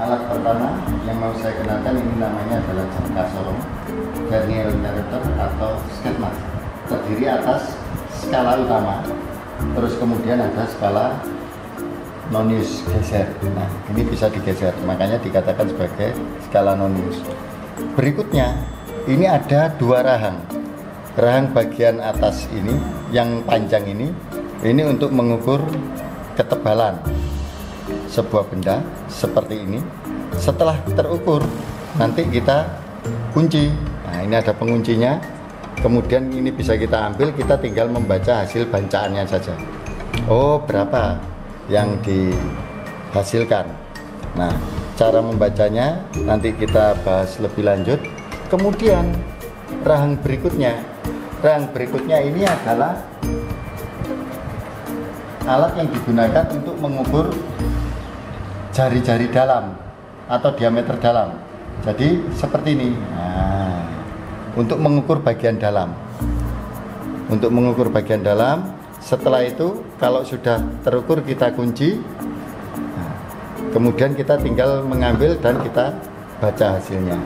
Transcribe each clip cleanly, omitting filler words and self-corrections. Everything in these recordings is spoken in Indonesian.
Alat pertama yang mau saya kenalkan ini namanya adalah jangka sorong vernier interrupter atau sketmat. Terdiri atas skala utama, terus kemudian ada skala nonius geser. Nah, ini bisa digeser, makanya dikatakan sebagai skala nonius. Berikutnya, ini ada dua rahang. Rahang bagian atas ini, yang panjang ini untuk mengukur ketebalan sebuah benda seperti ini. Setelah terukur, nanti kita kunci. Nah, ini ada penguncinya. Kemudian ini bisa kita ambil, kita tinggal membaca hasil bancaannya saja. Oh, berapa yang dihasilkan. Nah, cara membacanya nanti kita bahas lebih lanjut. Kemudian rahang berikutnya ini adalah alat yang digunakan untuk mengukur jari-jari dalam atau diameter dalam. Jadi seperti ini. Nah, untuk mengukur bagian dalam. Setelah itu kalau sudah terukur kita kunci. Nah, kemudian kita tinggal mengambil dan kita baca hasilnya.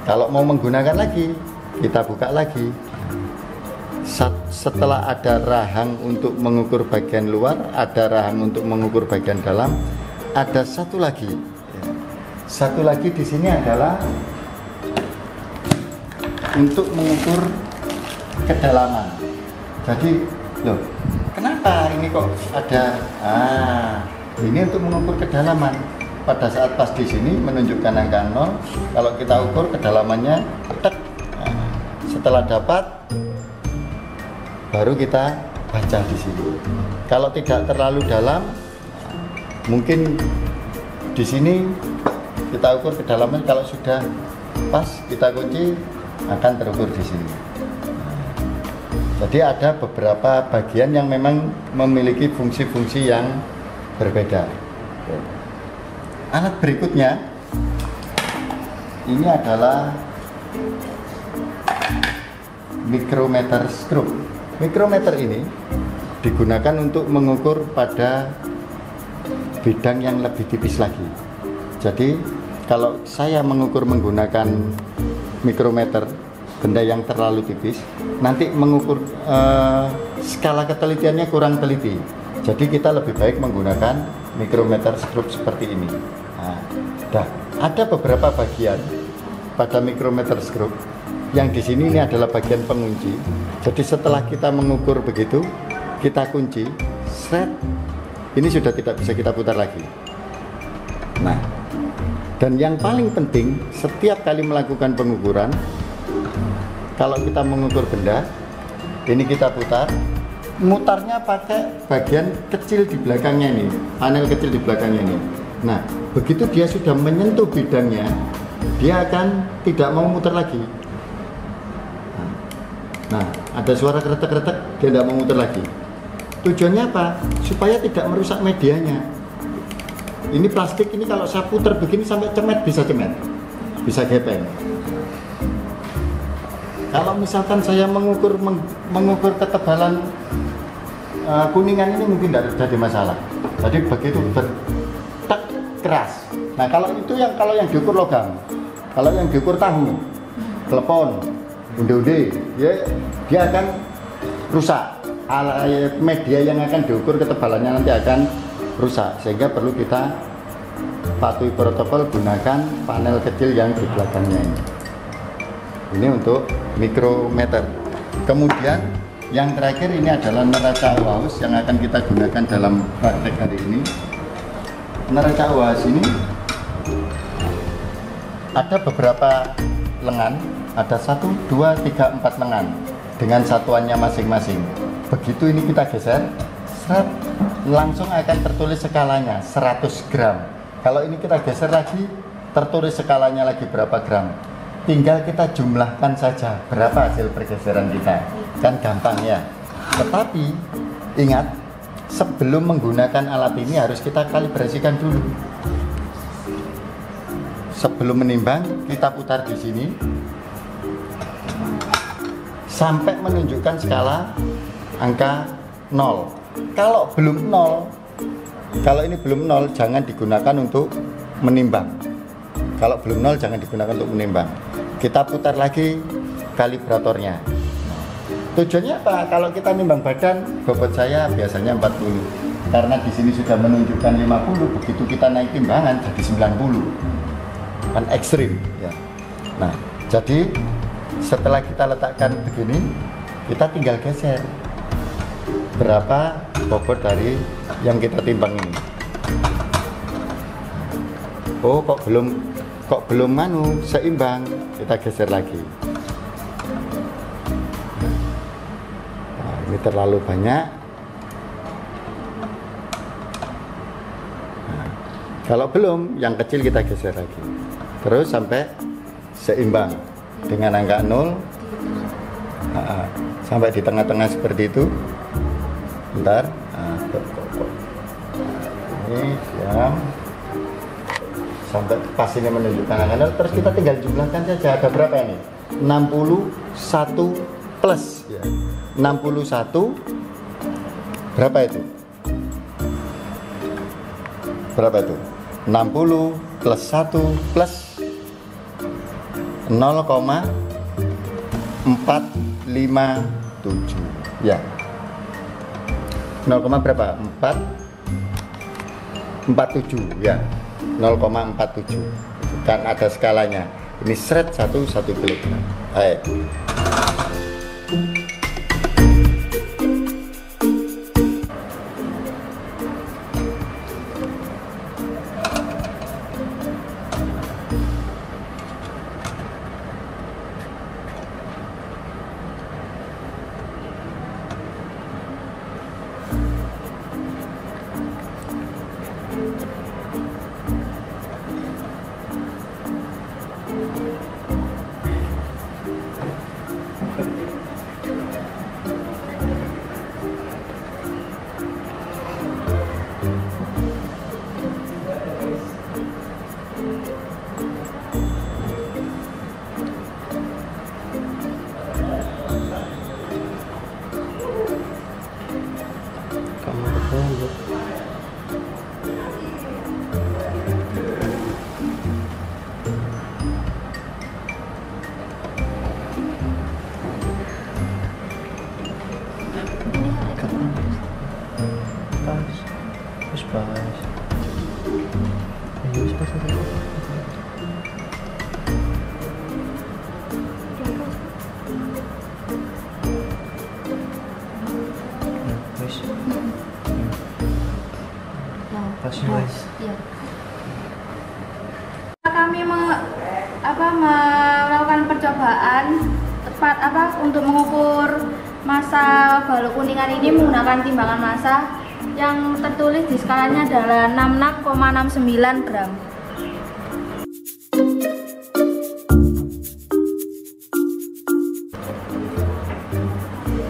Kalau mau menggunakan lagi, kita buka lagi. Setelah ada rahang untuk mengukur bagian luar, ada rahang untuk mengukur bagian dalam, ada satu lagi di sini adalah untuk mengukur kedalaman. Jadi, loh, kenapa ini kok ada? Ini untuk mengukur kedalaman. Pada saat pas di sini menunjukkan angka 0, kalau kita ukur kedalamannya, tek. Setelah dapat, baru kita baca di sini. Kalau tidak terlalu dalam, mungkin di sini kita ukur kedalaman. Kalau sudah pas, kita kunci, akan terukur di sini. Jadi ada beberapa bagian yang memang memiliki fungsi-fungsi yang berbeda. Alat berikutnya ini adalah micrometer screw. Micrometer ini digunakan untuk mengukur pada bidang yang lebih tipis lagi. Jadi kalau saya mengukur menggunakan mikrometer, benda yang terlalu tipis, nanti mengukur skala ketelitiannya kurang teliti. Jadi kita lebih baik menggunakan micrometer screw seperti ini. Nah, ada beberapa bagian pada micrometer screw yang di sini ini adalah bagian pengunci. Jadi setelah kita mengukur begitu, kita kunci, set, ini sudah tidak bisa kita putar lagi. Nah, dan yang paling penting, setiap kali melakukan pengukuran, kalau kita mengukur benda, ini kita putar, mutarnya pakai bagian kecil di belakangnya ini, panel kecil di belakangnya ini. Nah, begitu dia sudah menyentuh bidangnya, dia akan tidak mau muter lagi. Nah, ada suara kretek-kretek, dia tidak mau muter lagi. Tujuannya apa? Supaya tidak merusak medianya. Ini plastik ini kalau saya putar begini sampai cemet, bisa gepeng. Kalau misalkan saya mengukur ketebalan kuningan ini mungkin tidak jadi masalah. Jadi begitu bertek keras. Nah, kalau yang diukur logam, kalau yang diukur tahu, telepon, unde-unde, dia akan rusak. Media yang akan diukur ketebalannya nanti akan rusak, sehingga perlu kita patuhi protokol, gunakan panel kecil yang di belakangnya ini. Ini untuk mikrometer. Kemudian yang terakhir ini adalah neraca UHAUS yang akan kita gunakan dalam praktek hari ini. Neraca UHAUS ini ada beberapa lengan, ada 1, 2, 3, 4 lengan dengan satuannya masing-masing. Begitu ini kita geser, langsung akan tertulis skalanya 100 gram. Kalau ini kita geser lagi, tertulis skalanya lagi berapa gram. Tinggal kita jumlahkan saja berapa hasil pergeseran kita, kan gampang ya. Tetapi ingat, sebelum menggunakan alat ini harus kita kalibrasikan dulu. Sebelum menimbang, kita putar di sini sampai menunjukkan skala angka 0. Kalau belum 0, kalau ini belum 0, jangan digunakan untuk menimbang. Kalau belum 0 jangan digunakan untuk menimbang. Kita putar lagi kalibratornya. Tujuannya apa? Kalau kita nimbang badan, bobot saya biasanya 40. Karena di sini sudah menunjukkan 50, begitu kita naik timbangan jadi 90. Kan ekstrim ya. Nah, jadi setelah kita letakkan begini, kita tinggal geser berapa bobot dari yang kita timbang ini. Oh, kok belum seimbang, kita geser lagi. Nah, ini terlalu banyak. Nah, kalau belum, yang kecil kita geser lagi terus sampai seimbang dengan angka 0. Nah, sampai di tengah-tengah seperti itu. Bentar. Nah, ini siap. Sampai pas ini menunjukkan angka 0, terus kita tinggal jumlahkan saja. Ada berapa ini? 61 plus ya. 61 berapa itu? Berapa itu? 60 plus 1 plus 0,457 ya. 0, berapa? 447 ya. 0,47 kan ada skalanya. Ini seret satu kilogram. Ayo. Kami melakukan percobaan untuk mengukur massa balok kuningan ini menggunakan timbangan massa yang tertulis di skalanya adalah 66,69 gram.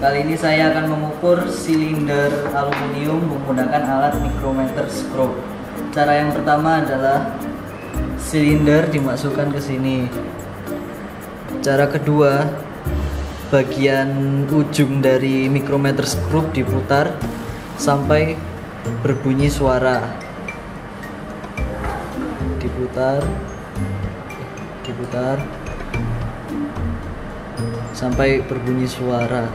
Kali ini saya akan mengukur silinder aluminium menggunakan alat micrometer screw. Cara yang pertama adalah silinder dimasukkan ke sini. Cara kedua, bagian ujung dari micrometer screw diputar sampai berbunyi suara. Diputar sampai berbunyi suara.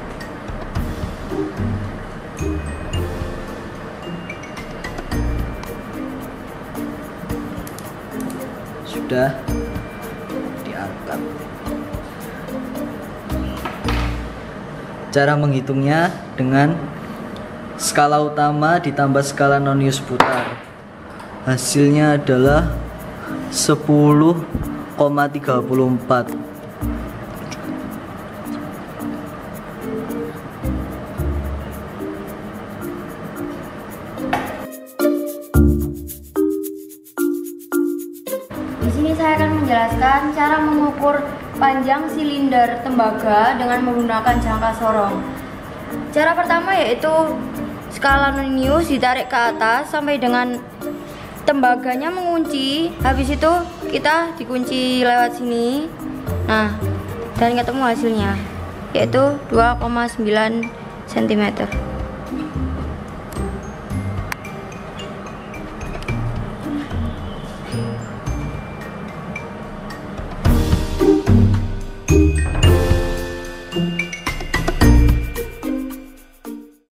Sudah diangkat. Cara menghitungnya dengan skala utama ditambah skala nonius putar. Hasilnya adalah 10,34. Di sini saya akan menjelaskan cara mengukur panjang silinder tembaga dengan menggunakan jangka sorong. Cara pertama yaitu skala nonius ditarik ke atas sampai dengan tembaganya mengunci. Habis itu kita dikunci lewat sini. Nah, dan ketemu hasilnya yaitu 2,9 cm.